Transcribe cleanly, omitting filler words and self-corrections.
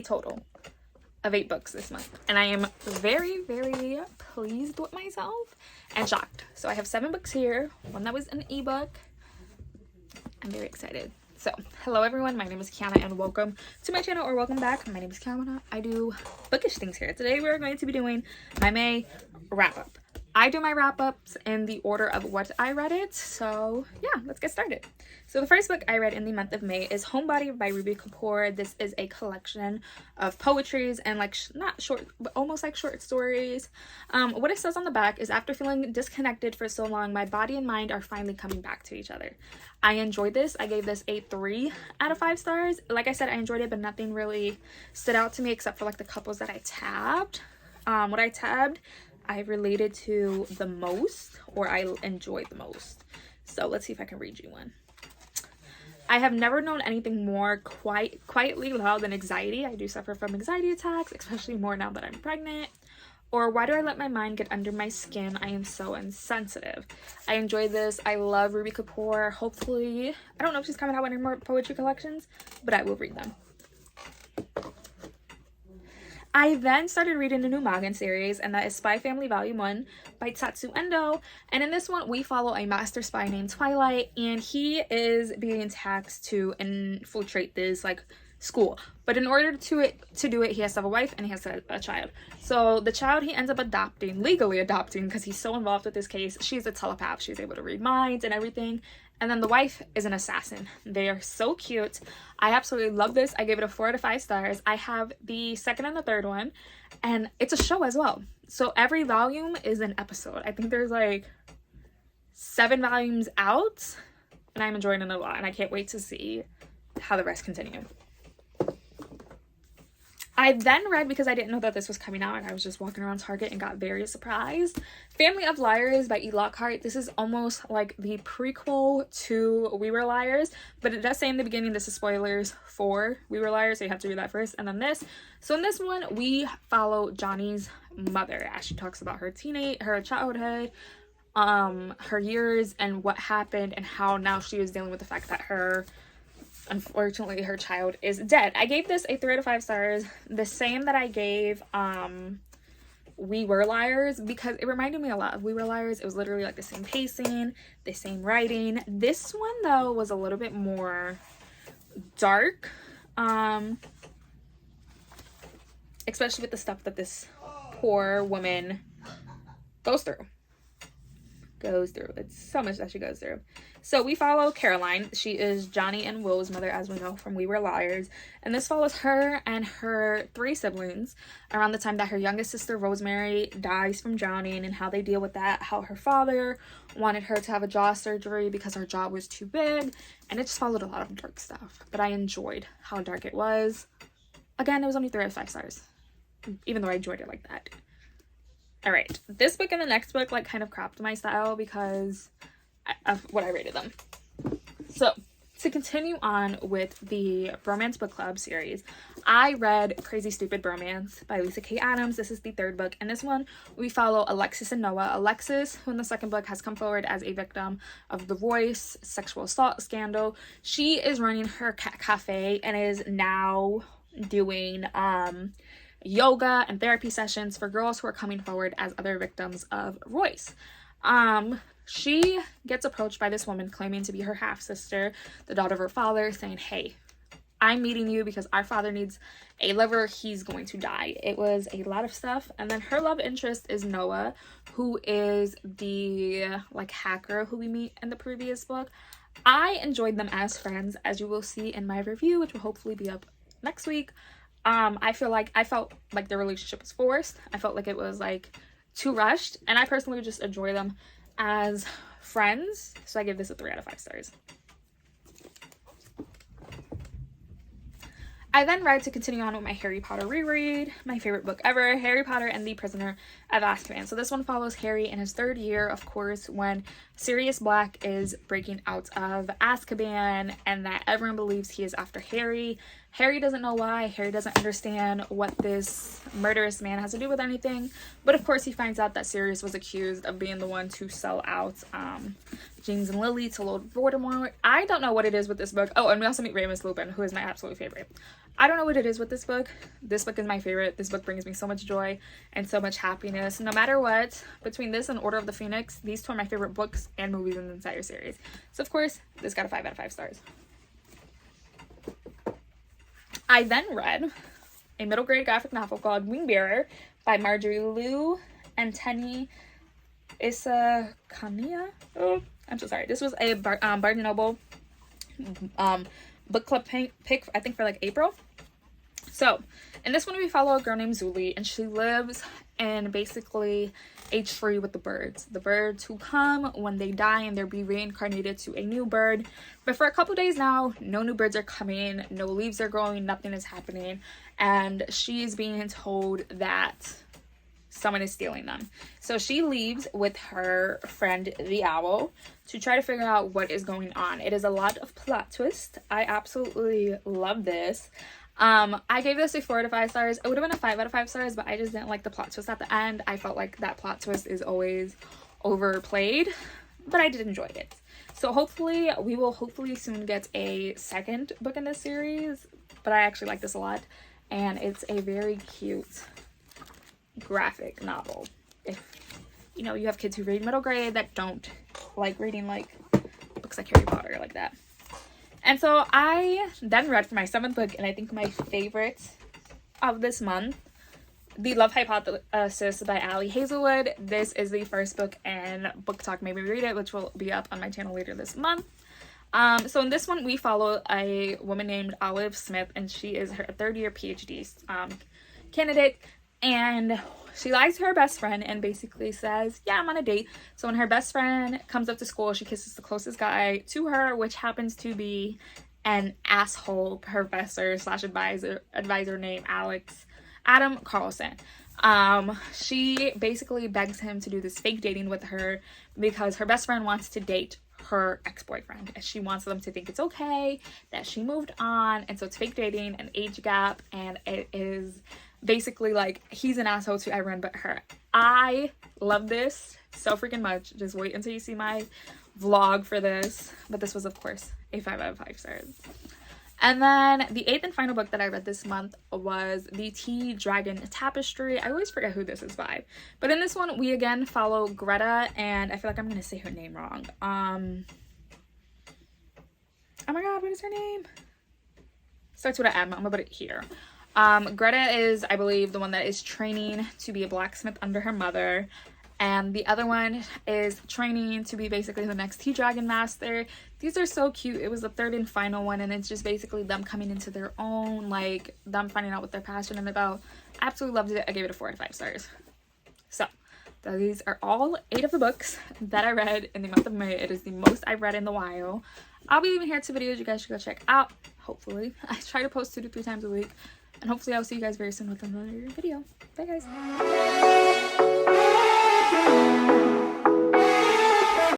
total of 8 books this month, and I am very, very pleased with myself and shocked. So I have 7 books here, one that was an ebook. I'm very excited. So hello everyone, my name is Kiana and welcome to my channel, or welcome back. My name is Kiana. I do bookish things here. Today we're going to be doing my May wrap up. I do my wrap ups in the order of what I read it, so yeah, let's get started. So the first book I read in the month of May is Homebody by Ruby Kapoor. This is a collection of poetries and like not short, but almost like short stories. What it says on the back is, after feeling disconnected for so long, my body and mind are finally coming back to each other. I enjoyed this. I gave this a 3 out of 5 stars. Like I said, I enjoyed it, but nothing really stood out to me except for like the couples that I tabbed. What I tabbed, I related to the most, or I enjoyed the most. So let's see if I can read you one. I have never known anything more quietly loud than anxiety. I do suffer from anxiety attacks, especially more now that I'm pregnant. Or why do I let my mind get under my skin? I am so insensitive. I enjoy this. I love Ruby Kapoor. Hopefully, I don't know if she's coming out with any more poetry collections, but I will read them. I then started reading the new Magan series, and that is Spy Family Volume 1 by Tatsu Endo. And in this one, we follow a master spy named Twilight, and he is being taxed to infiltrate this like school. But in order to do it, he has to have a wife and he has to have a child. So the child he ends up legally adopting, because he's so involved with this case. She's a telepath. She's able to read minds and everything. And then the wife is an assassin. They are so cute. I absolutely love this. I gave it a 4 out of 5 stars. I have the second and the third one, and it's a show as well. So every volume is an episode. I think there's like 7 volumes out, and I'm enjoying it a lot, and I can't wait to see how the rest continue. I then read, because I didn't know that this was coming out and I was just walking around Target and got very surprised, Family of Liars by E. Lockhart. This is almost like the prequel to We Were Liars, but it does say in the beginning this is spoilers for We Were Liars, so you have to read that first, and then this. So in this one, we follow Johnny's mother as she talks about her childhood, her years, and what happened, and how now she is dealing with the fact that unfortunately her child is dead. I gave this a 3 out of 5 stars, the same that I gave We Were Liars, because it reminded me a lot of We Were Liars. It was literally like the same pacing, the same writing. This one though was a little bit more dark, especially with the stuff that this poor woman goes through. It's so much that she goes through. So we follow Caroline. She is Johnny and Will's mother, as we know from We Were Liars. And this follows her and her 3 siblings around the time that her youngest sister, Rosemary, dies from drowning, and how they deal with that. How her father wanted her to have a jaw surgery because her jaw was too big. And it just followed a lot of dark stuff. But I enjoyed how dark it was. Again, it was only 3 out of 5 stars, even though I enjoyed it like that. All right, this book and the next book like kind of cropped my style because of what I rated them. So to continue on with the Bromance book club series, I read Crazy Stupid Bromance by Lisa K. Adams. This is the 3rd book. In this one, we follow Alexis and Noah. Alexis, who in the 2nd book has come forward as a victim of the Royce sexual assault scandal. She is running her cafe and is now doing yoga and therapy sessions for girls who are coming forward as other victims of Royce. She gets approached by this woman claiming to be her half-sister, the daughter of her father, saying, hey, I'm meeting you because our father needs a liver. He's going to die. It was a lot of stuff. And then her love interest is Noah, who is the like hacker who we meet in the previous book. I enjoyed them as friends, as you will see in my review, which will hopefully be up next week. I felt like their relationship was forced. I felt like it was like too rushed, and I personally just enjoy them as friends, so I give this a 3 out of 5 stars. I then read, to continue on with my Harry Potter reread, my favorite book ever, Harry Potter and the Prisoner of Azkaban. So this one follows Harry in his 3rd year, of course, when Sirius Black is breaking out of Azkaban, and that everyone believes he is after Harry. Harry doesn't know why. Harry doesn't understand what this murderous man has to do with anything. But of course he finds out that Sirius was accused of being the one to sell out James and Lily to Lord Voldemort. I don't know what it is with this book. Oh, and we also meet Remus Lupin, who is my absolute favorite. I don't know what it is with this book. This book is my favorite. This book brings me so much joy and so much happiness. No matter what, between this and Order of the Phoenix, these two are my favorite books and movies in the entire series. So, of course, this got a 5 out of 5 stars. I then read a middle grade graphic novel called Wingbearer by Marjorie Liu and Tenny Isakamiya. Oh, I'm so sorry. This was a Barnes & Noble book club pick, I think, for like April. So, in this one we follow a girl named Zuli, and she lives in basically a tree with the birds. The birds who come when they die and they'll be reincarnated to a new bird. But for a couple days now, no new birds are coming, no leaves are growing, nothing is happening. And she's being told that someone is stealing them. So she leaves with her friend the owl to try to figure out what is going on. It is a lot of plot twist. I absolutely love this. I gave this a 4 out of 5 stars. It would have been a 5 out of 5 stars, but I just didn't like the plot twist at the end. I felt like that plot twist is always overplayed, but I did enjoy it. So hopefully, we will soon get a second book in this series, but I actually like this a lot, and it's a very cute graphic novel. If, you know, you have kids who read middle grade that don't like reading like books like Harry Potter like that. And so I then read for my 7th book, and I think my favorite of this month, The Love Hypothesis by Ali Hazelwood. This is the first book in Book Talk Made Me Read It, which will be up on my channel later this month. So in this one, we follow a woman named Olive Smith, and she is her 3rd-year PhD candidate, and she lies to her best friend and basically says, yeah, I'm on a date. So when her best friend comes up to school, she kisses the closest guy to her, which happens to be an asshole professor / advisor named Adam Carlson. She basically begs him to do this fake dating with her because her best friend wants to date her ex-boyfriend, and she wants them to think it's okay that she moved on. And so it's fake dating, an age gap, and it is basically like he's an asshole to everyone but her. I love this so freaking much. Just wait until you see my vlog for this. But this was, of course, a 5 out of 5 stars. And then the 8th and final book that I read this month was The Tea Dragon Tapestry. I always forget who this is by. But in this one, we again follow Greta, and I feel like I'm going to say her name wrong. Oh my god, what is her name? Starts with an M. I'm going to put it here. Greta is, I believe, the one that is training to be a blacksmith under her mother. And the other one is training to be basically the next Tea Dragon Master. These are so cute. It was the 3rd and final one, and it's just basically them coming into their own, like them finding out what they're passionate about. Absolutely loved it. I gave it a 4 out of 5 stars. So these are all 8 of the books that I read in the month of May. It is the most I've read in a while. I'll be leaving here 2 videos you guys should go check out, hopefully. I try to post 2 to 3 times a week. And hopefully I'll see you guys very soon with another video. Bye, guys.